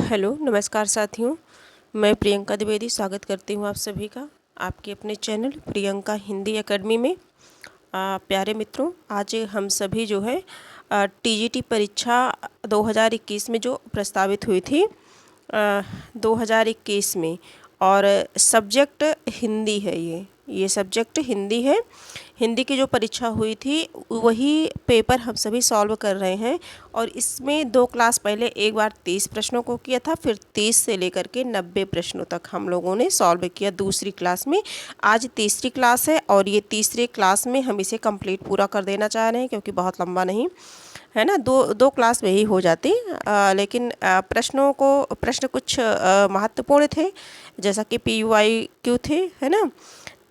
Hello नमस्कार साथियों, मैं प्रियंका द्विवेदी स्वागत करती हूँ आप सभी का आपके अपने चैनल प्रियंका हिंदी एकेडमी में। प्यारे मित्रों, आज हम सभी जो है टीजीटी परीक्षा 2021 में जो प्रस्तावित हुई थी 2021 में, और सब्जेक्ट हिंदी है। ये सब्जेक्ट हिंदी है। हिंदी की जो परीक्षा हुई थी वही पेपर हम सभी सॉल्व कर रहे हैं। और इसमें 2 क्लास पहले एक बार 30 प्रश्नों को किया था, फिर 30 से लेकर के 90 प्रश्नों तक हम लोगों ने सॉल्व किया दूसरी क्लास में। आज तीसरी क्लास है और ये तीसरी क्लास में हम इसे कंप्लीट पूरा कर देना चाह रहे हैं, क्योंकि बहुत लंबा नहीं है ना, दो क्लास में ही हो जाती। लेकिन प्रश्न कुछ महत्वपूर्ण थे, जैसा कि PUIQ थे, है ना,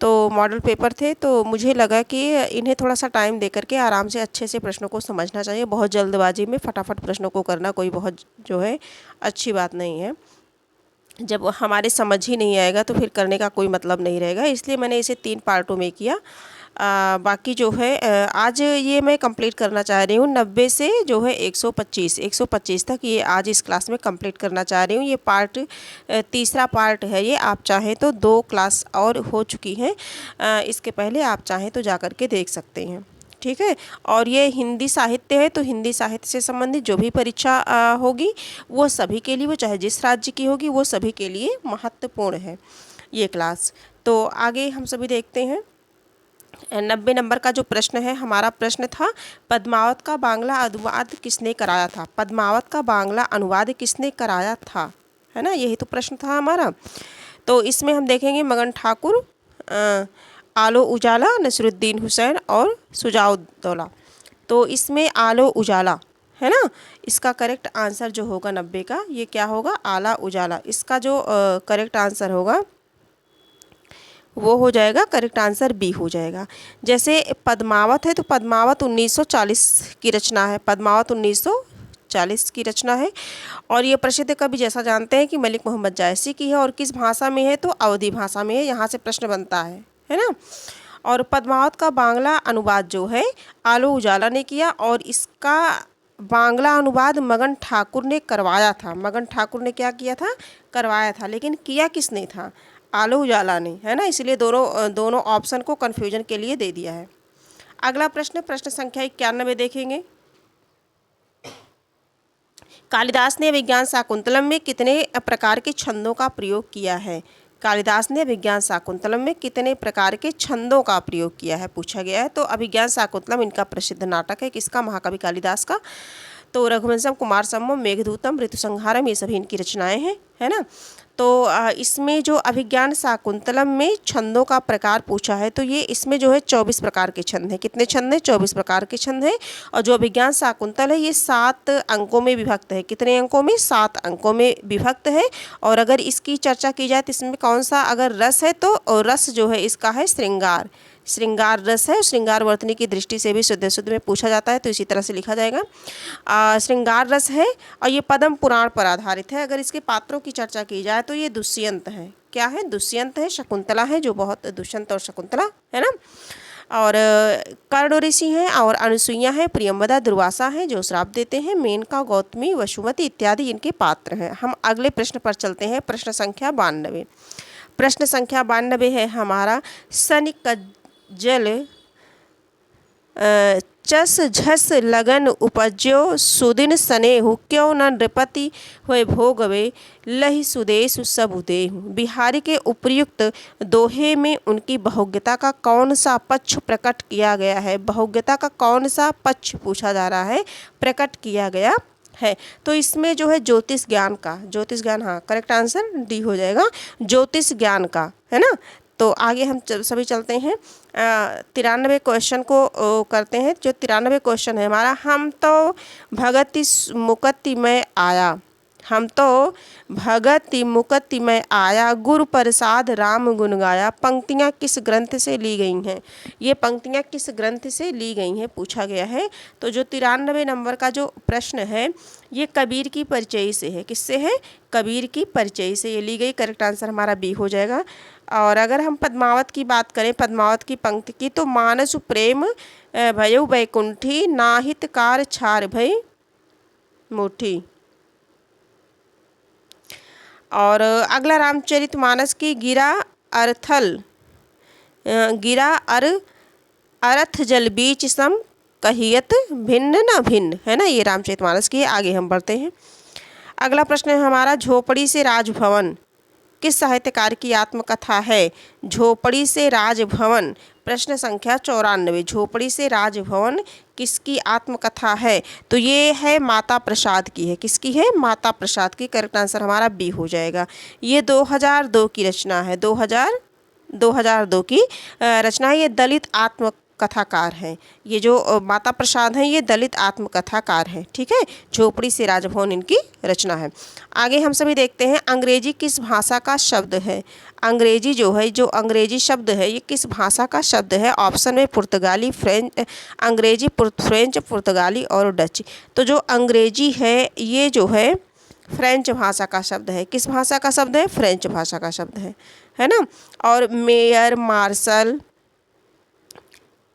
तो मॉडल पेपर थे। तो मुझे लगा कि इन्हें थोड़ा सा टाइम दे करके आराम से अच्छे से प्रश्नों को समझना चाहिए। बहुत जल्दबाजी में फटाफट प्रश्नों को करना कोई बहुत जो है अच्छी बात नहीं है। जब हमारे समझ ही नहीं आएगा तो फिर करने का कोई मतलब नहीं रहेगा। इसलिए मैंने इसे 3 पार्टों में किया। बाकी जो है आज ये मैं कंप्लीट करना चाह रही हूँ 90 से जो है 125 तक ये आज इस क्लास में कंप्लीट करना चाह रही हूँ। ये पार्ट तीसरा पार्ट है ये। आप चाहें तो 2 क्लास और हो चुकी हैं, इसके पहले आप चाहें तो जा कर के देख सकते हैं, ठीक है। और ये हिंदी साहित्य है, तो हिंदी साहित्य से संबंधित जो भी परीक्षा होगी वो सभी के लिए, वो चाहे जिस राज्य की होगी, वो सभी के लिए महत्वपूर्ण है ये क्लास। तो आगे हम सभी देखते हैं। 90 नंबर का जो प्रश्न है, हमारा प्रश्न था पद्मावत का बांग्ला अनुवाद किसने कराया था। पद्मावत का बांग्ला अनुवाद किसने कराया था, है ना, यही तो प्रश्न था हमारा। तो इसमें हम देखेंगे मगन ठाकुर, आलो उजाला, नसरुद्दीन हुसैन और सुजाउद्दौला। तो इसमें आलो उजाला है ना, इसका करेक्ट आंसर जो होगा 90 का, ये क्या होगा, आला उजाला। इसका जो करेक्ट आंसर होगा वो हो जाएगा, करेक्ट आंसर बी हो जाएगा। जैसे पद्मावत है, तो पद्मावत 1940 की रचना है। पद्मावत 1940 की रचना है। और ये प्रसिद्ध कवि जैसा जानते हैं कि मलिक मोहम्मद जायसी की है। और किस भाषा में है, तो अवधी भाषा में है। यहाँ से प्रश्न बनता है ना। और पद्मावत का बांग्ला अनुवाद जो है आलो उजाला ने किया, और इसका बांग्ला अनुवाद मगन ठाकुर ने करवाया था। मगन ठाकुर ने क्या किया था, करवाया था। लेकिन किया किसने था, आलो उजाला ने, है ना। इसलिए दोनों ऑप्शन को कन्फ्यूजन के लिए दे दिया है। अगला प्रश्न संख्या 91 देखेंगे। कालिदास ने विज्ञान शाकुंतलम में कितने प्रकार के छंदों का प्रयोग किया है। कालिदास ने विज्ञान शाकुंतलम में कितने प्रकार के छंदों का प्रयोग किया है, पूछा गया है। तो अभिज्ञान शाकुंतलम इनका प्रसिद्ध नाटक है, किसका, महाकवि कालिदास का। तो रघुवंशम, कुमार संभवम, मेघदूतम, ऋतुसंहारम, ये सभी इनकी रचनाएं हैं, है ना। तो इसमें जो अभिज्ञान शाकुंतलम में छंदों का प्रकार पूछा है, तो ये इसमें जो है 24 प्रकार के छंद हैं। कितने छंद हैं, 24 प्रकार के छंद हैं। और जो अभिज्ञान शाकुंतल है ये 7 अंकों में विभक्त है। कितने अंकों में, 7 अंकों में विभक्त है। और अगर इसकी चर्चा की जाए तो इसमें कौन सा अगर रस है, तो रस जो है इसका है श्रृंगार रस है। श्रृंगार वर्तनी की दृष्टि से भी शुद्ध में पूछा जाता है, तो इसी तरह से लिखा जाएगा। श्रृंगार रस है। और ये पद्म पुराण पर आधारित है। अगर इसके पात्रों की चर्चा की जाए तो ये दुष्यंत है। क्या है, दुष्यंत है। शकुंतला है, जो बहुत दुष्यंत और शकुंतला, है ना। और कर्ण ऋषि हैं, और अनुसुईया है, प्रियंवदा, दुर्वासा हैं जो श्राप देते हैं, मेनका, गौतमी, वसुमती इत्यादि इनके पात्र हैं। हम अगले प्रश्न पर चलते हैं। प्रश्न संख्या 92। प्रश्न संख्या 92 है हमारा, सनिकज्जल चस झस लगन उपज्यो, सुदिन स्नेहु क्यों न नृपति हुए भोगवे, लहि सुदेश सब उदेहु। बिहारी के उपर्युक्त दोहे में उनकी बहुज्ञता का कौन सा पक्ष प्रकट किया गया है। बहुज्ञता का कौन सा पक्ष पूछा जा रहा है, प्रकट किया गया है। तो इसमें जो है ज्योतिष ज्ञान, हाँ, करेक्ट आंसर डी हो जाएगा, ज्योतिष ज्ञान का, है ना। तो आगे हम सभी चलते हैं। 93 क्वेश्चन को करते हैं। जो 93 क्वेश्चन है हमारा, हम तो भगति मुक्ति में आया, हम तो भगति मुक्ति में आया, गुरु प्रसाद राम गुण गाया। पंक्तियाँ किस ग्रंथ से ली गई हैं, ये पंक्तियाँ किस ग्रंथ से ली गई हैं, पूछा गया है। तो जो 93 नंबर का जो प्रश्न है ये कबीर की परिचय से है। किससे है, कबीर की परिचय से ये ली गई। करेक्ट आंसर हमारा बी हो जाएगा। और अगर हम पद्मावत की बात करें, पद्मावत की पंक्ति की, तो मानस प्रेम भयो बैकुंठी, नाहित कार छार भय मुठी। और अगला रामचरितमानस की गिरा अरथ जल बीच सम कहियत भिन्न न भिन्न, है ना, ये रामचरितमानस की है। आगे हम बढ़ते हैं। अगला प्रश्न है हमारा, झोपड़ी से राजभवन किस साहित्यकार की आत्मकथा है? झोपड़ी से राजभवन, प्रश्न संख्या 94। झोपड़ी से राजभवन किसकी आत्मकथा है? तो ये है माता प्रसाद की है। किसकी है? माता प्रसाद की। करेक्ट आंसर हमारा बी हो जाएगा। ये 2002 की रचना है। 2002 की रचना है। ये दलित आत्मकथाकार हैं। ये जो माता प्रसाद हैं ये दलित आत्मकथाकार हैं। ठीक है, झोपड़ी से राजभवन इनकी रचना है। आगे हम सभी देखते हैं, अंग्रेजी किस भाषा का शब्द है? अंग्रेजी जो है, जो अंग्रेजी शब्द है ये किस भाषा का शब्द है? ऑप्शन में पुर्तगाली, अंग्रेजी, फ्रेंच, पुर्तगाली और डच। तो जो अंग्रेजी है ये जो है फ्रेंच भाषा का शब्द है। किस भाषा का शब्द है? फ्रेंच भाषा का शब्द है ना। और मेयर, मार्शल,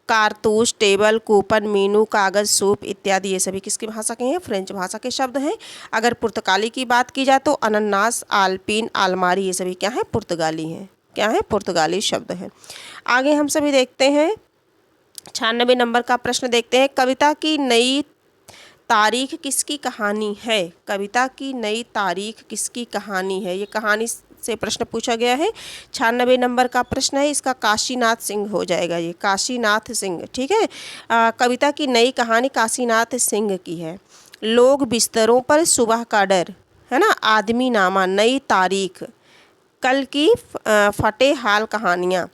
कारतूस, टेबल, कूपन, मीनू, कागज़, सूप इत्यादि ये सभी किसकी भाषा के हैं? फ्रेंच भाषा के शब्द हैं। अगर पुर्तगाली की बात की जाए तो अनन्नास, आल्पिन, आलमारी ये सभी क्या हैं? पुर्तगाली हैं। क्या है? पुर्तगाली शब्द हैं। आगे हम सभी देखते हैं 96 नंबर का प्रश्न देखते हैं, कविता की नई तारीख किसकी कहानी है? कविता की नई तारीख किसकी कहानी है? ये कहानी से प्रश्न पूछा गया है। 96 नंबर का प्रश्न है। इसका काशीनाथ सिंह हो जाएगा। ये काशीनाथ सिंह। ठीक है, कविता की नई कहानी काशीनाथ सिंह की है। लोग बिस्तरों पर सुबह का डर, है ना, आदमी नामा, नई तारीख, कल की फटे हाल कहानियाँ,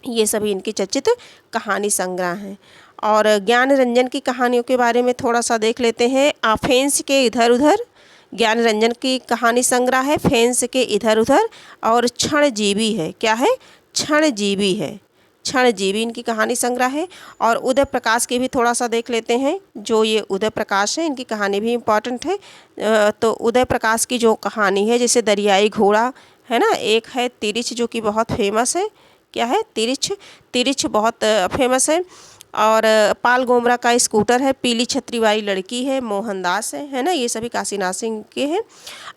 ये सभी इनकी चर्चित कहानी संग्रह हैं। और ज्ञान रंजन की कहानियों के बारे में थोड़ा सा देख लेते हैं। फेंस के इधर उधर ज्ञान रंजन की कहानी संग्रह है। फेंस के इधर उधर और क्षणजीवी है। क्या है? क्षणजीवी है। क्षणजीवी इनकी कहानी संग्रह है। और उदय प्रकाश की भी थोड़ा सा देख लेते हैं। जो ये उदय प्रकाश है इनकी कहानी भी इम्पॉर्टेंट है। तो उदय प्रकाश की जो कहानी है, जैसे दरियाई घोड़ा है ना, एक है तिरिछ जो कि बहुत फेमस है। क्या है? तिरिछ बहुत फेमस है। और पाल गोमरा का स्कूटर है। पीली छतरी वाली लड़की है, मोहनदास है ना, ये सभी काशीनाथ सिंह के हैं।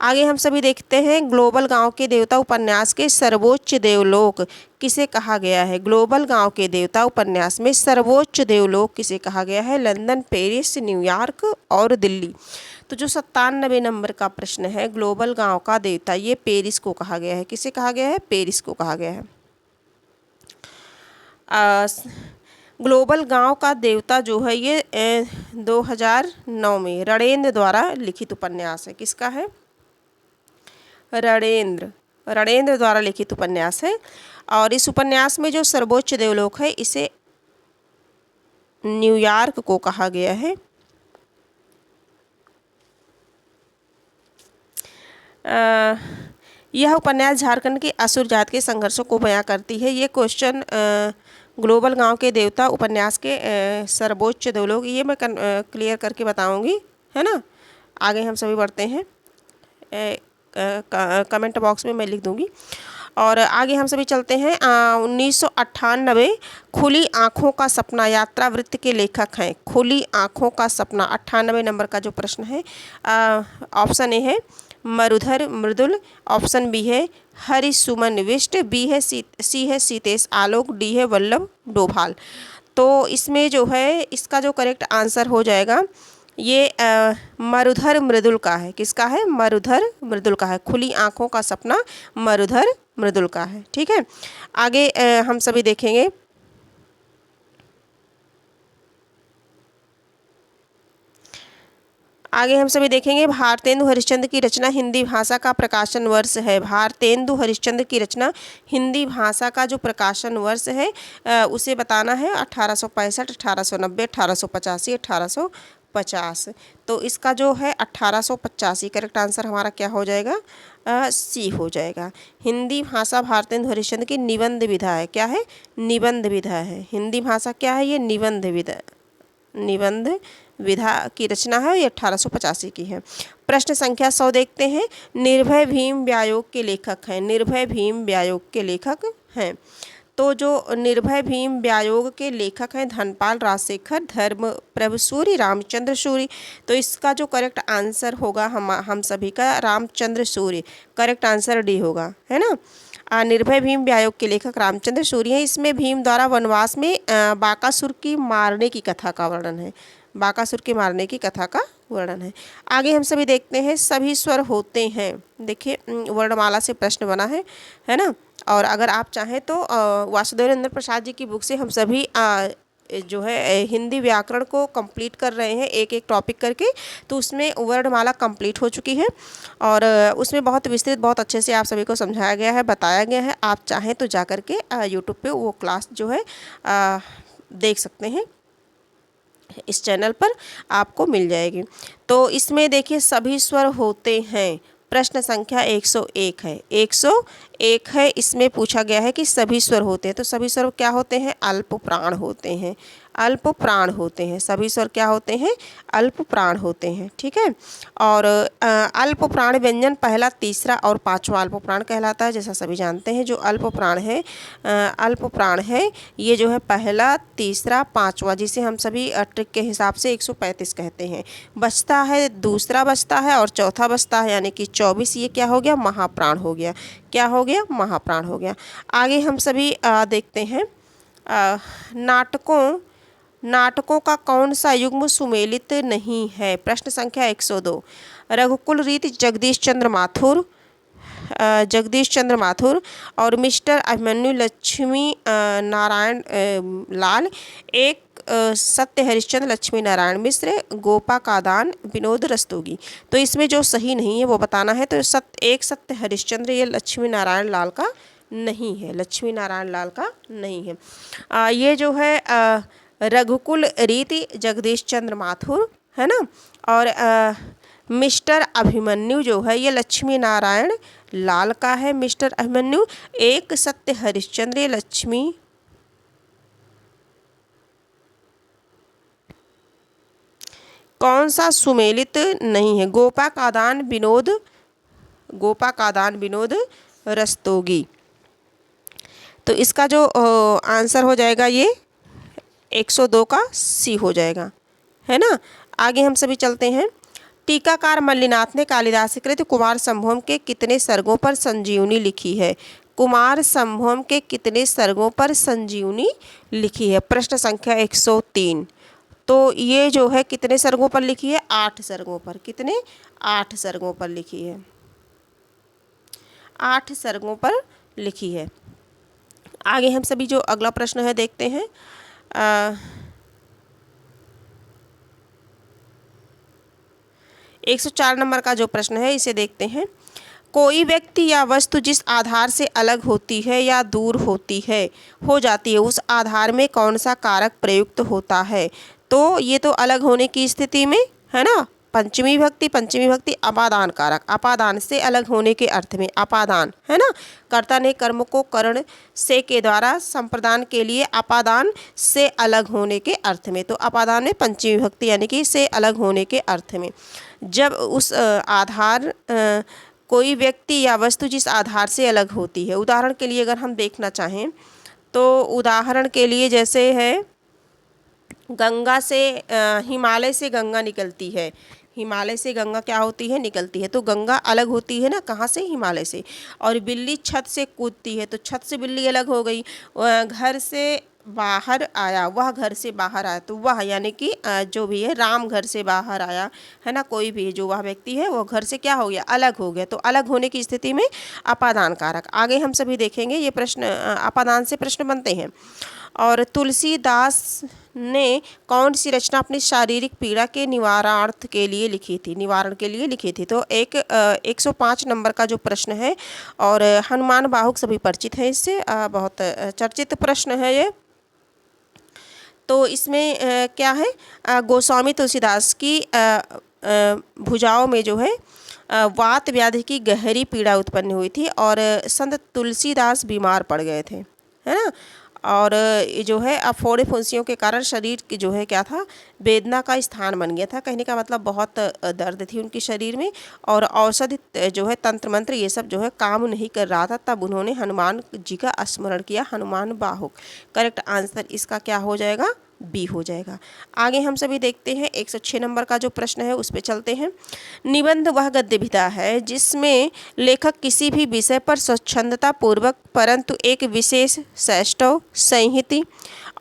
आगे हम सभी देखते हैं, ग्लोबल गांव के देवता उपन्यास के सर्वोच्च देवलोक किसे कहा गया है? ग्लोबल गांव के देवता उपन्यास में सर्वोच्च देवलोक किसे कहा गया है? लंदन, पेरिस, न्यूयॉर्क और दिल्ली। तो जो 97 नंबर का प्रश्न है, ग्लोबल गांव का देवता, ये पेरिस को कहा गया है। किसे कहा गया है? पेरिस को कहा गया है। ग्लोबल गांव का देवता जो है ये 2009 में रणेंद्र द्वारा लिखित उपन्यास है। किसका है? रणेंद्र द्वारा लिखित उपन्यास है। और इस उपन्यास में जो सर्वोच्च देवलोक है इसे न्यूयॉर्क को कहा गया है। यह उपन्यास झारखंड के असुर जात के संघर्षों को बयां करती है। ये क्वेश्चन ग्लोबल गांव के देवता उपन्यास के सर्वोच्च देवलोक, ये मैं क्लियर करके बताऊंगी, है ना। आगे हम सभी बढ़ते हैं। कमेंट बॉक्स में मैं लिख दूंगी। और आगे हम सभी चलते हैं। 1998 खुली आँखों का सपना यात्रा वृत्त के लेखक हैं। खुली आँखों का सपना 98 नंबर का जो प्रश्न है, ऑप्शन ए है मरुधर मृदुल, ऑप्शन बी है हरि सुमन विष्ट, बी है सी है सीतेश आलोक, डी है वल्लभ डोभाल। तो इसमें जो है इसका जो करेक्ट आंसर हो जाएगा ये मरुधर मृदुल का है। किसका है? मरुधर मृदुल का है। खुली आँखों का सपना मरुधर मृदुल का है। ठीक है, आगे हम सभी देखेंगे। आगे हम सभी देखेंगे भारतेंदु हरिश्चंद्र की रचना हिंदी भाषा का प्रकाशन वर्ष है। भारतेंदु हरिश्चंद्र की रचना हिंदी भाषा का जो प्रकाशन वर्ष है उसे बताना है। 1865, 1890, 1885, 1850। तो इसका जो है 1885 करेक्ट आंसर हमारा क्या हो जाएगा? सी हो जाएगा। हिंदी भाषा भारतेंदु हरिश्चंद्र की निबंध विधा है। क्या है? निबंध विधा है। हिंदी भाषा क्या है? ये निबंध विधा की रचना है। ये 1885 की है। प्रश्न संख्या 100 देखते हैं। निर्भय भीम व्यायोग के लेखक हैं। निर्भय भीम व्यायोग के लेखक हैं। तो जो निर्भय भीम व्यायोग के लेखक हैं धनपाल राजशेखर, धर्मप्रभु सूरि, रामचंद्र सूरि। तो इसका जो करेक्ट आंसर होगा हम सभी का Ramchandra Suri, correct answer D होगा, है ना। निर्भय भीम व्यायोग के लेखक रामचंद्र सूरि हैं। इसमें भीम द्वारा वनवास में बाकासुर की मारने की कथा का वर्णन है, बाकासुर के मारने की कथा का वर्णन है। आगे हम सभी देखते हैं सभी स्वर होते हैं। देखिए वर्णमाला से प्रश्न बना है ना। और अगर आप चाहें तो वासुदेवनंदन प्रसाद जी की बुक से हम सभी जो है हिंदी व्याकरण को कंप्लीट कर रहे हैं एक एक टॉपिक करके, तो उसमें वर्णमाला कंप्लीट हो चुकी है और उसमें बहुत विस्तृत बहुत अच्छे से आप सभी को समझाया गया है, बताया गया है। आप चाहें तो जा कर के यूट्यूब पे वो क्लास जो है देख सकते हैं, इस चैनल पर आपको मिल जाएगी। तो इसमें देखिए सभी स्वर होते हैं, प्रश्न संख्या 101 है, 101 है। इसमें पूछा गया है कि सभी स्वर होते हैं, तो सभी स्वर क्या होते हैं? अल्प प्राण होते हैं, अल्प प्राण होते हैं। सभी स्वर क्या होते हैं? अल्प प्राण होते हैं, ठीक है। और अल्प प्राण व्यंजन पहला, तीसरा और पांचवा अल्प प्राण कहलाता है। जैसा सभी जानते हैं जो अल्प प्राण है, अल्प प्राण है, ये जो है पहला, तीसरा, पांचवा, जिसे हम सभी ट्रिक के हिसाब से 135 कहते हैं। बचता है, दूसरा बचता है और चौथा बचता है, यानी कि 24। ये क्या हो गया? महाप्राण हो गया। क्या हो गया? महाप्राण हो गया। आगे हम सभी देखते हैं नाटकों का कौन सा युग्म सुमेलित नहीं है? प्रश्न संख्या 102। रघुकुल रीत जगदीश चंद्र माथुर और मिस्टर अभिमन्यु लक्ष्मी नारायण लाल, एक सत्य हरिश्चंद्र लक्ष्मी नारायण मिश्र, गोपा कादान विनोद रस्तोगी। तो इसमें जो सही नहीं है वो बताना है। तो एक सत्य हरिश्चंद्र ये लक्ष्मी नारायण लाल का नहीं है, लक्ष्मी नारायण लाल का नहीं है। ये जो है रघुकुल रीति जगदीश चंद्र माथुर, है ना। और मिस्टर अभिमन्यु जो है ये लक्ष्मी नारायण लाल का है, मिस्टर अभिमन्यु। एक सत्य हरिश्चंद्र ये लक्ष्मी कौन सा सुमेलित नहीं है? गोपा कादान विनोद रस्तोगी। तो इसका जो आंसर हो जाएगा ये 102 का सी हो जाएगा, है ना। आगे हम सभी चलते हैं। टीकाकार मल्लिनाथ ने कालिदास कृत कुमार संभवम के कितने सर्गों पर संजीवनी लिखी है? कुमार संभवम के कितने सर्गों पर संजीवनी लिखी है? प्रश्न संख्या 103। तो ये जो है कितने सर्गों पर लिखी है? 8 सर्गों पर। कितने? 8 सर्गों पर लिखी है, 8 सर्गों पर लिखी है। आगे हम सभी जो अगला प्रश्न है देखते हैं। 104 नंबर का जो प्रश्न है इसे देखते हैं। कोई व्यक्ति या वस्तु जिस आधार से अलग होती है या दूर होती है हो जाती है, उस आधार में कौन सा कारक प्रयुक्त होता है? तो ये तो अलग होने की स्थिति में, है ना। पंचमी भक्ति अपादान कारक, अपादान से अलग होने के अर्थ में, अपादान, है ना। कर्ता ने कर्म को करण से के द्वारा संप्रदान के लिए अपादान से अलग होने के अर्थ में। तो अपादान में पंचमी भक्ति यानी कि से अलग होने के अर्थ में। जब उस आधार कोई व्यक्ति या वस्तु जिस आधार से अलग होती है, उदाहरण के लिए अगर हम देखना चाहें तो उदाहरण के लिए जैसे है गंगा से, हिमालय से गंगा निकलती है, हिमालय से गंगा क्या होती है? निकलती है। तो गंगा अलग होती है ना, कहाँ से? हिमालय से। और बिल्ली छत से कूदती है, तो छत से बिल्ली अलग हो गई। घर से बाहर आया, वह घर से बाहर आया, तो वह यानी कि जो भी है राम घर से बाहर आया, है ना। कोई भी जो वह व्यक्ति है वो घर से क्या हो गया? अलग हो गया। तो अलग होने की स्थिति में अपादान कारक। आगे हम सभी देखेंगे ये प्रश्न, अपादान से प्रश्न बनते हैं। और तुलसीदास ने कौन सी रचना अपनी शारीरिक पीड़ा के निवारणार्थ के लिए लिखी थी? निवारण के लिए लिखी थी। तो 105 नंबर का जो प्रश्न है, और हनुमान बाहुक सभी परिचित हैं इससे, बहुत चर्चित प्रश्न है ये। तो इसमें क्या है? गोस्वामी तुलसीदास की भुजाओं में जो है वात व्याधि की गहरी पीड़ा उत्पन्न हुई थी और संत तुलसीदास बीमार पड़ गए थे, है ना। और ये जो है अब फोड़े फुंसियों के कारण शरीर की जो है क्या था, वेदना का स्थान बन गया था। कहने का मतलब बहुत दर्द थी उनके शरीर में, और औषधि जो है तंत्र मंत्र ये सब जो है काम नहीं कर रहा था। तब उन्होंने हनुमान जी का स्मरण किया, हनुमान बाहुक। करेक्ट आंसर इसका क्या हो जाएगा, बी हो जाएगा। आगे हम सभी देखते हैं 106 नंबर का जो प्रश्न है उस पे चलते हैं। निबंध वह गद्य विधा है जिसमें लेखक किसी भी विषय पर स्वच्छंदता पूर्वक परंतु एक विशेष सैष्ठव, संहिति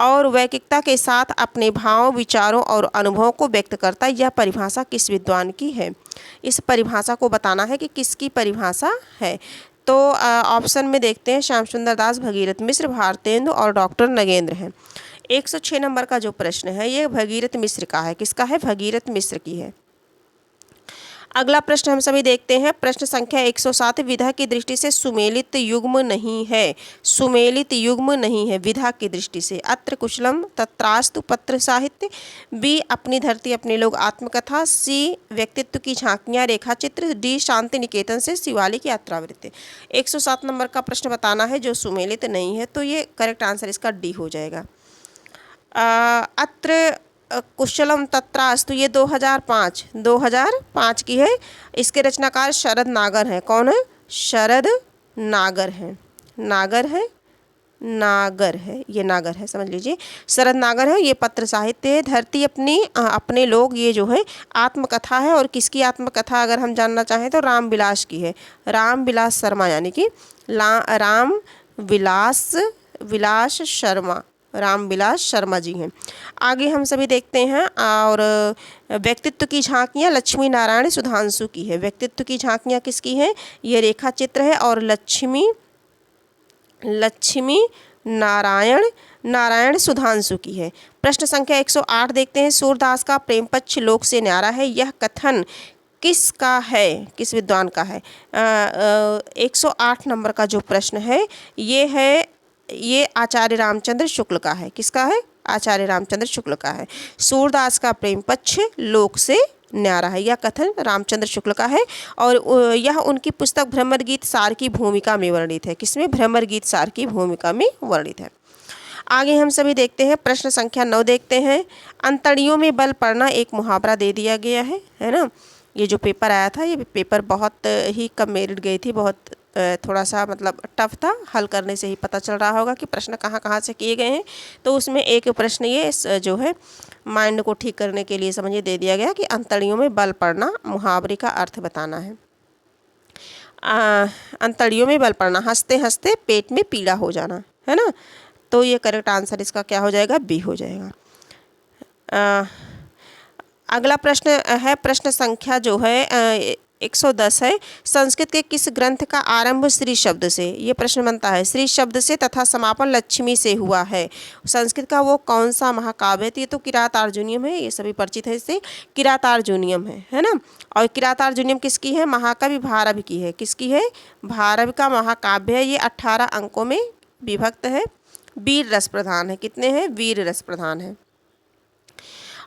और वैयक्तिकता के साथ अपने भावों, विचारों और अनुभवों को व्यक्त करता है। यह परिभाषा किस विद्वान की है? इस परिभाषा को बताना है कि किसकी परिभाषा है। तो ऑप्शन में देखते हैं श्याम सुंदर दास, भगीरथ मिश्र, भारतेंदु और डॉक्टर नगेंद्र हैं। 106 नंबर का जो प्रश्न है ये भगीरथ मिश्र का है। किसका है? भगीरथ मिश्र की है। अगला प्रश्न हम सभी देखते हैं, प्रश्न संख्या 107 विधा की दृष्टि से सुमेलित युग्म नहीं है। सुमेलित युग्म नहीं है विधा की दृष्टि से। अत्र कुशलम, तत्रास्तु पत्र साहित्य, बी अपनी धरती अपने लोग आत्मकथा, सी व्यक्तित्व की झांकियां रेखा चित्र, डी शांति निकेतन से शिवालिक यात्रावृत्ति। 107 नंबर का प्रश्न बताना है जो सुमेलित नहीं है, तो ये करेक्ट आंसर इसका डी हो जाएगा। अत्र कुशलम तत्रास्तु ये 2005 की है। इसके रचनाकार शरद नागर हैं। कौन है? शरद नागर हैं। नागर है, नागर है, ये नागर है, समझ लीजिए शरद नागर है। ये पत्र साहित्य है। धरती अपनी अपने लोग ये जो है आत्मकथा है। और किसकी आत्मकथा अगर हम जानना चाहें तो राम विलास की है। राम विलास शर्मा, यानी कि राम विलास शर्मा, राम विलास शर्मा जी हैं। आगे हम सभी देखते हैं, और व्यक्तित्व की झांकियाँ लक्ष्मी नारायण सुधांशु की है। व्यक्तित्व की झांकियाँ किसकी है? ये रेखा चित्र है, और लक्ष्मी नारायण सुधांशु की है। प्रश्न संख्या 108 देखते हैं, सूरदास का प्रेम पक्ष लोक से न्यारा है, यह कथन किसका है, किस विद्वान का है? 108 नंबर का जो प्रश्न है ये आचार्य रामचंद्र शुक्ल का है। किसका है? आचार्य रामचंद्र शुक्ल का है। सूरदास का प्रेम पक्ष लोक से न्यारा है, यह कथन रामचंद्र शुक्ल का है। और यह उनकी पुस्तक भ्रमर गीत सार की भूमिका में वर्णित है। किसमें? भ्रमर गीत सार की भूमिका में वर्णित है। आगे हम सभी देखते हैं, प्रश्न संख्या 9 देखते हैं। अंतड़ियों में बल पड़ना एक मुहावरा दे दिया गया है ना। ये जो पेपर आया था, ये पेपर बहुत ही कम मेरिट गई थी, बहुत थोड़ा सा मतलब टफ था। हल करने से ही पता चल रहा होगा कि प्रश्न कहाँ कहाँ से किए गए हैं। तो उसमें एक प्रश्न ये जो है माइंड को ठीक करने के लिए समझिए दे दिया गया कि अंतड़ियों में बल पड़ना, मुहावरे का अर्थ बताना है। अंतड़ियों में बल पड़ना, हंसते हंसते पेट में पीड़ा हो जाना, है ना। तो ये करेक्ट आंसर इसका क्या हो जाएगा? बी हो जाएगा। अगला प्रश्न है, प्रश्न संख्या जो है 110 है। संस्कृत के किस ग्रंथ का आरंभ श्री शब्द से? ये प्रश्न बनता है। श्री शब्द से तथा समापन लक्ष्मी से हुआ है। संस्कृत का वो कौन सा महाकाव्य है? तो ये तो किरातार्जुनीयम है, ये सभी परिचित है इससे। किरातार्जुनीयम है ना। और किरातार्जुनीयम किसकी है? महाकवि भारवि की है। किसकी है? भारवि का महाकाव्य है। ये 18 अंकों में विभक्त है, वीर रस प्रधान है। कितने हैं? वीर रस प्रधान है।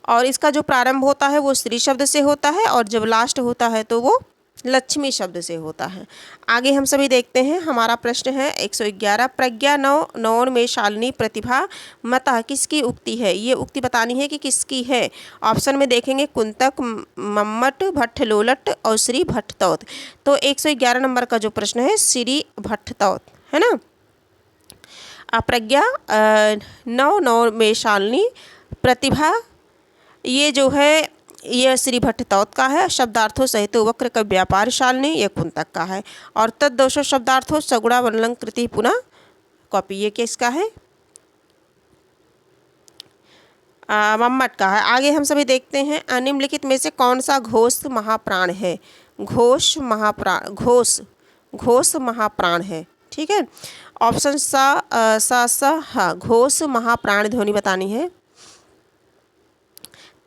और इसका जो प्रारंभ होता है वो श्री शब्द से होता है, और जब लास्ट होता है तो वो लक्ष्मी शब्द से होता है। आगे हम सभी देखते हैं, हमारा प्रश्न है 111, प्रज्ञा नौन में शालिनी प्रतिभा मता किसकी उक्ति है? ये उक्ति बतानी है कि किसकी है। ऑप्शन में देखेंगे कुंतक, मम्मट, भट्ट लोलट और श्री भट्टतौत। तो 111 नंबर का जो प्रश्न है श्री भट्टतौत, है ना। प्रज्ञा नौ में शालिनी प्रतिभा, ये जो है ये श्री भट्टतौत का है। शब्दार्थों सहित वक्र का व्यापार शालिनी, ये कुंतक का है। और तद्दोषो शब्दार्थों सगुणा वनलंकृति पुनः कॉपी, ये किसका है? मम्मट का है। आगे हम सभी देखते हैं, निम्नलिखित में से कौन सा घोष महाप्राण है? घोष महाप्राण है। ठीक है। ऑप्शन सा घोष महाप्राण ध्वनि बतानी है।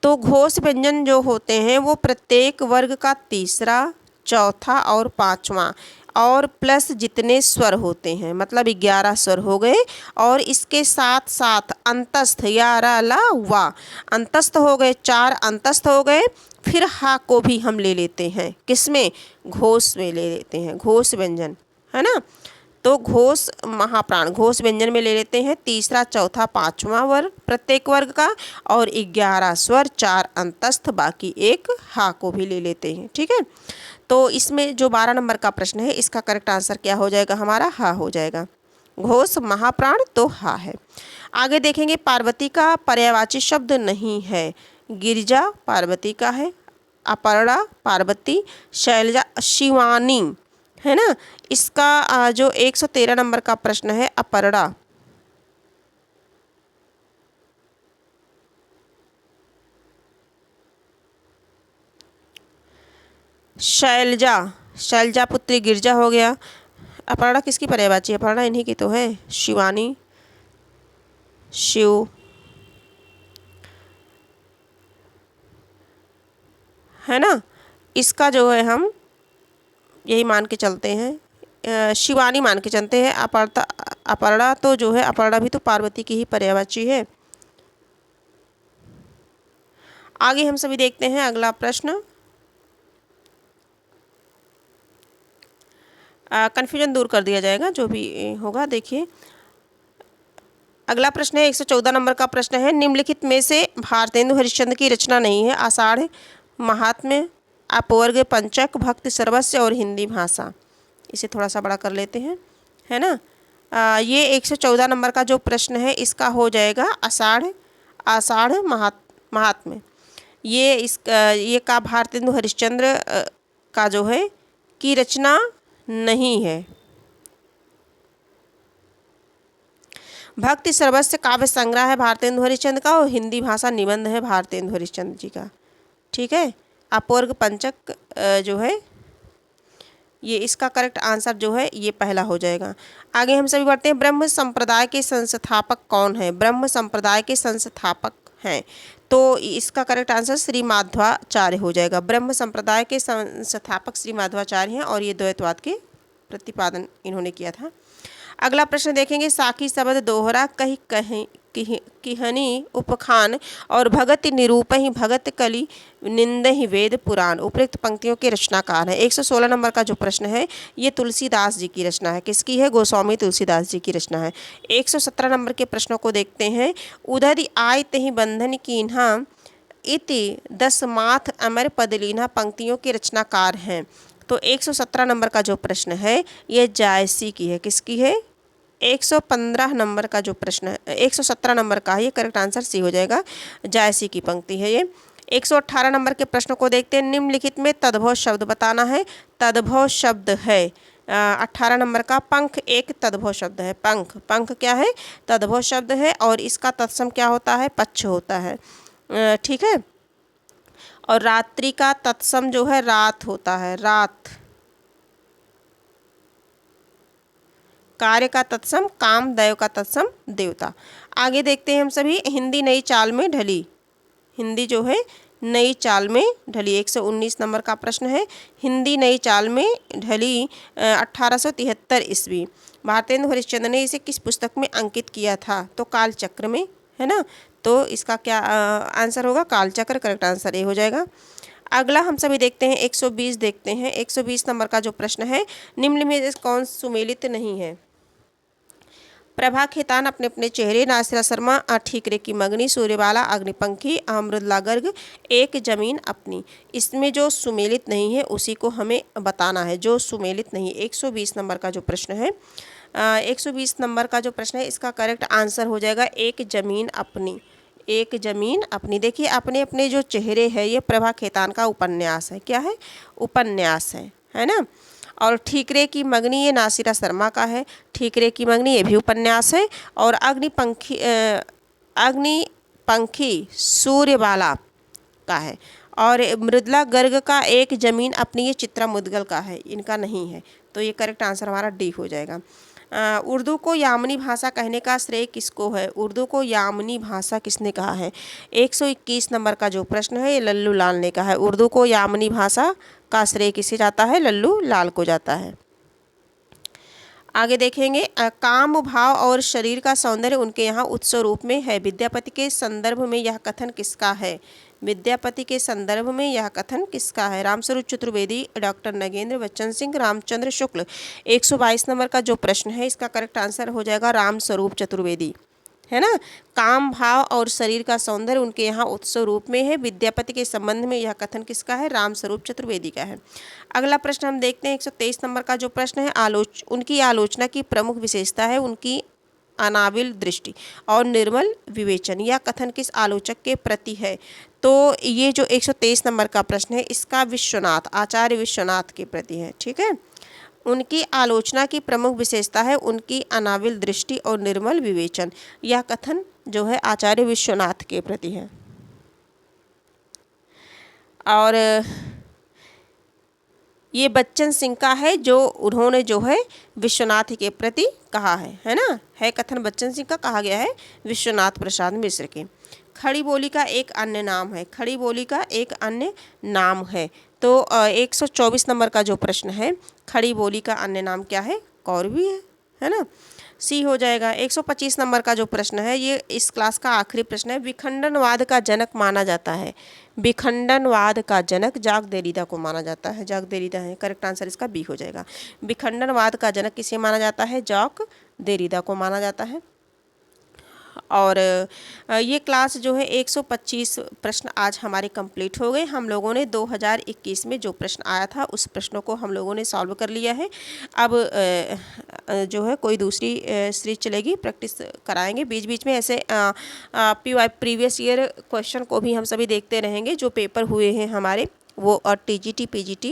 तो घोष व्यंजन जो होते हैं वो प्रत्येक वर्ग का तीसरा, चौथा और पांचवा और प्लस जितने स्वर होते हैं, मतलब 11 स्वर हो गए। और इसके साथ साथ अंतस्थ या रा ला वा, अंतस्थ हो गए, 4 अंतस्थ हो गए। फिर हा को भी हम ले लेते हैं, किसमें? घोष में ले लेते हैं, घोष व्यंजन, है ना। तो घोष महाप्राण घोष व्यंजन में ले लेते हैं तीसरा, चौथा, पांचवा वर्ग प्रत्येक वर्ग का, और 11 स्वर, 4 अंतस्थ, बाकी एक हा को भी ले लेते हैं। ठीक है, तो इसमें जो 12 नंबर का प्रश्न है इसका करेक्ट आंसर क्या हो जाएगा हमारा? हा हो जाएगा। घोष महाप्राण तो हा है। आगे देखेंगे, पार्वती का पर्यायवाची शब्द नहीं है। गिरिजा पार्वती का है, अपर्णा पार्वती, शैलजा शिवानी, है ना। इसका जो 113 नंबर का प्रश्न है, अपर्णा, शैलजा, शैलजा पुत्री गिरजा हो गया। अपर्णा किसकी पर्यायवाची है? अपर्णा इन्हीं की तो है। शिवानी शिव, है ना। इसका जो है हम यही मान के चलते हैं, शिवानी मान के चलते हैं। अपर्णा तो जो है, अपर्णा भी तो पार्वती की ही पर्यायवाची है। आगे हम सभी देखते हैं अगला प्रश्न। कन्फ्यूजन दूर कर दिया जाएगा जो भी होगा। देखिए अगला प्रश्न है 114 नंबर का प्रश्न है, निम्नलिखित में से भारतेंदु हरिश्चंद्र की रचना नहीं है। आषाढ़, महात्म्य, अपवर्ग, पंचक, भक्ति सर्वस्व और हिंदी भाषा। इसे थोड़ा सा बड़ा कर लेते हैं, है ना। ये 114 नंबर का जो प्रश्न है इसका हो जाएगा आषाढ़, आषाढ़ महात्म्य। ये का भारतेंदु हरिश्चंद्र का जो है की रचना नहीं है। भक्ति सर्वस्व काव्य संग्रह है भारतेंदु हरिश्चंद्र का, और हिंदी भाषा निबंध है भारतेंदु हरिश्चंद्र जी का। ठीक है, अपवर्ग पंचक जो है ये इसका करेक्ट आंसर जो है ये पहला हो जाएगा। आगे हम सभी बढ़ते हैं, ब्रह्म संप्रदाय के संस्थापक कौन है? ब्रह्म संप्रदाय के संस्थापक हैं, तो इसका करेक्ट आंसर श्री माध्वाचार्य हो जाएगा। ब्रह्म संप्रदाय के संस्थापक श्री माध्वाचार्य हैं, और ये द्वैतवाद के प्रतिपादन इन्होंने किया था। अगला प्रश्न देखेंगे, साखी शब्द दोहरा कही किहनी उपखान और भगत निरूपहि भगत कली निंदहि वेद पुराण उपयुक्त पंक्तियों के रचनाकार है। 116 नंबर का जो प्रश्न है ये तुलसीदास जी की रचना है। किसकी है? गोस्वामी तुलसीदास जी की रचना है। 117 नंबर के प्रश्नों को देखते हैं, उदधि आय तहि बंधन कीन्हा इति दसमाथ अमर पदलीना पंक्तियों के रचनाकार हैं। तो 117 नंबर का जो प्रश्न है ये जायसी की है। किसकी है? 115 नंबर का जो प्रश्न है 117 नंबर का है, ये करेक्ट आंसर सी हो जाएगा, जायसी की पंक्ति है ये। 118 नंबर के प्रश्न को देखते हैं, निम्नलिखित में तद्भव शब्द बताना है। तद्भव शब्द है 18 नंबर का, पंख एक तद्भव शब्द है। पंख, पंख क्या है? तद्भव शब्द है, और इसका तत्सम क्या होता है? पक्ष होता है। ठीक है, और रात्रि का तत्सम जो है रात होता है, रात। कार्य का तत्सम काम, दैव का तत्सम देवता। आगे देखते हैं हम सभी, हिंदी नई चाल में ढली। हिंदी जो है नई चाल में ढली, 119 नंबर का प्रश्न है। हिंदी नई चाल में ढली 1873 ईस्वी। भारतेंदु हरिश्चंद्र ने इसे किस पुस्तक में अंकित किया था? तो कालचक्र में, है ना। तो इसका क्या आंसर होगा? कालचक्र, करेक्ट आंसर ए हो जाएगा। अगला हम सभी देखते हैं 120 देखते हैं। 120 नंबर का जो प्रश्न है, निम्न में से कौन सुमेलित नहीं है? प्रभा खेतान अपने अपने चेहरे, नासिरा शर्मा ठीकरे की मगनी, सूर्यबाला अग्निपंखी, अमृतला गर्ग एक जमीन अपनी। इसमें जो सुमेलित नहीं है उसी को हमें बताना है, जो सुमेलित नहीं। 120 नंबर का जो प्रश्न है 120 नंबर का जो प्रश्न है इसका करेक्ट आंसर हो जाएगा एक जमीन अपनी। एक जमीन अपनी। देखिए अपने अपने जो चेहरे है ये प्रभा खेतान का उपन्यास है। क्या है? उपन्यास है ना। और ठीकरे की मगनी ये नासिरा शर्मा का है। ठीकरे की मगनी ये भी उपन्यास है। और अग्निपंखी सूर्यबाला का है। और मृदुला गर्ग का एक जमीन अपनी ये चित्रा मुदगल का है, इनका नहीं है। तो ये करेक्ट आंसर हमारा डी हो जाएगा। उर्दू को यामनी भाषा कहने का श्रेय किसको है? उर्दू को यामनी भाषा किसने कहा है? 121 नंबर का जो प्रश्न है ये लल्लू लाल ने कहा है। उर्दू को यामनी भाषा का श्रेय किसे जाता है? लल्लू लाल को जाता है। आगे देखेंगे, काम भाव और शरीर का सौंदर्य उनके यहाँ उत्सव रूप में है। विद्यापति के संदर्भ में यह कथन किसका है? विद्यापति के संदर्भ में यह कथन किसका है? रामस्वरूप चतुर्वेदी, डॉक्टर नगेंद्र बच्चन सिंह, रामचंद्र शुक्ल। 122 नंबर का जो प्रश्न है इसका करेक्ट आंसर हो जाएगा रामस्वरूप चतुर्वेदी, है ना। काम, भाव और शरीर का सौंदर्य उनके यहाँ उत्सव रूप में है। विद्यापति के संबंध में यह कथन किसका है? रामस्वरूप चतुर्वेदी का है। अगला प्रश्न हम देखते हैं 123 नंबर का जो प्रश्न है, उनकी आलोचना की प्रमुख विशेषता है उनकी अनाविल दृष्टि और निर्मल विवेचन। यह कथन किस आलोचक के प्रति है? तो ये जो 123 नंबर का प्रश्न है इसका विश्वनाथ, आचार्य विश्वनाथ के प्रति है, ठीक है। उनकी आलोचना की प्रमुख विशेषता है उनकी अनाविल दृष्टि और निर्मल विवेचन। यह कथन जो है आचार्य विश्वनाथ के प्रति है। और ये बच्चन सिंह का है जो उन्होंने जो है विश्वनाथ के प्रति कहा है ना। है कथन बच्चन सिंह का, कहा गया है विश्वनाथ प्रसाद मिश्र के। खड़ी बोली का एक अन्य नाम है, खड़ी बोली का एक अन्य नाम है। तो 124 नंबर का जो प्रश्न है, खड़ी बोली का अन्य नाम क्या है? कौरवी है ना। सी हो जाएगा। 125 नंबर का जो प्रश्न है ये इस क्लास का आखिरी प्रश्न है। विखंडनवाद का जनक माना जाता है, विखंडनवाद का जनक जाक देरीदा को माना जाता है। जाक देरीदा है, करेक्ट आंसर इसका बी हो जाएगा। विखंडनवाद का जनक किसे माना जाता है? जाक देरीदा को माना जाता है। और ये क्लास जो है 125 प्रश्न आज हमारे कंप्लीट हो गए। हम लोगों ने 2021 में जो प्रश्न आया था उस प्रश्नों को हम लोगों ने सॉल्व कर लिया है। अब जो है कोई दूसरी सीरीज चलेगी, प्रैक्टिस कराएंगे बीच बीच में। ऐसे प्रीवियस ईयर क्वेश्चन को भी हम सभी देखते रहेंगे जो पेपर हुए हैं हमारे, वो टीजीटी पीजीटी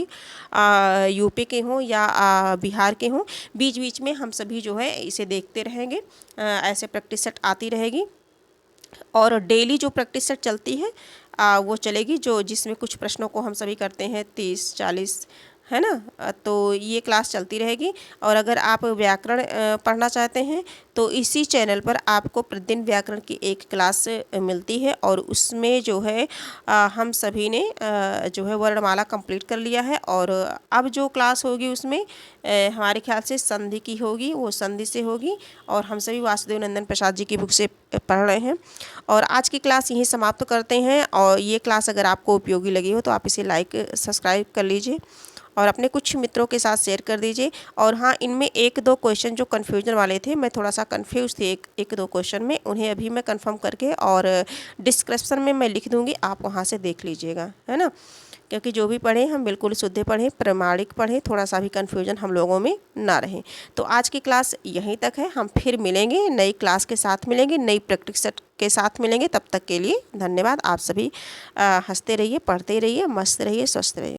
यूपी के हों या बिहार के हों, बीच बीच में हम सभी जो है इसे देखते रहेंगे। ऐसे प्रैक्टिस सेट आती रहेगी और डेली जो प्रैक्टिस सेट चलती है वो चलेगी, जो जिसमें कुछ प्रश्नों को हम सभी करते हैं 30-40, है ना। तो ये क्लास चलती रहेगी। और अगर आप व्याकरण पढ़ना चाहते हैं तो इसी चैनल पर आपको प्रतिदिन व्याकरण की एक क्लास मिलती है और उसमें जो है हम सभी ने जो है वर्णमाला कंप्लीट कर लिया है। और अब जो क्लास होगी उसमें हमारे ख्याल से संधि की होगी, वो संधि से होगी और हम सभी वासुदेव नंदन प्रसाद जी की बुक से पढ़ रहे हैं। और आज की क्लास यहीं समाप्त करते हैं। और ये क्लास अगर आपको उपयोगी लगी हो तो आप इसे लाइक सब्सक्राइब कर लीजिए और अपने कुछ मित्रों के साथ शेयर कर दीजिए। और हाँ, इनमें 1-2 क्वेश्चन जो कन्फ्यूजन वाले थे, मैं थोड़ा सा कंफ्यूज थी एक दो क्वेश्चन में, उन्हें अभी मैं कंफर्म करके और डिस्क्रिप्शन में मैं लिख दूँगी, आप वहाँ से देख लीजिएगा, है ना। क्योंकि जो भी पढ़ें हम बिल्कुल शुद्ध पढ़ें, प्रामाणिक पढ़ें, थोड़ा सा भी कन्फ्यूजन हम लोगों में ना रहे। तो आज की क्लास यहीं तक है। हम फिर मिलेंगे, नई क्लास के साथ मिलेंगे, नई प्रैक्टिस सेट के साथ मिलेंगे। तब तक के लिए धन्यवाद। आप सभी हंसते रहिए, पढ़ते रहिए, मस्त रहिए, स्वस्थ रहिए।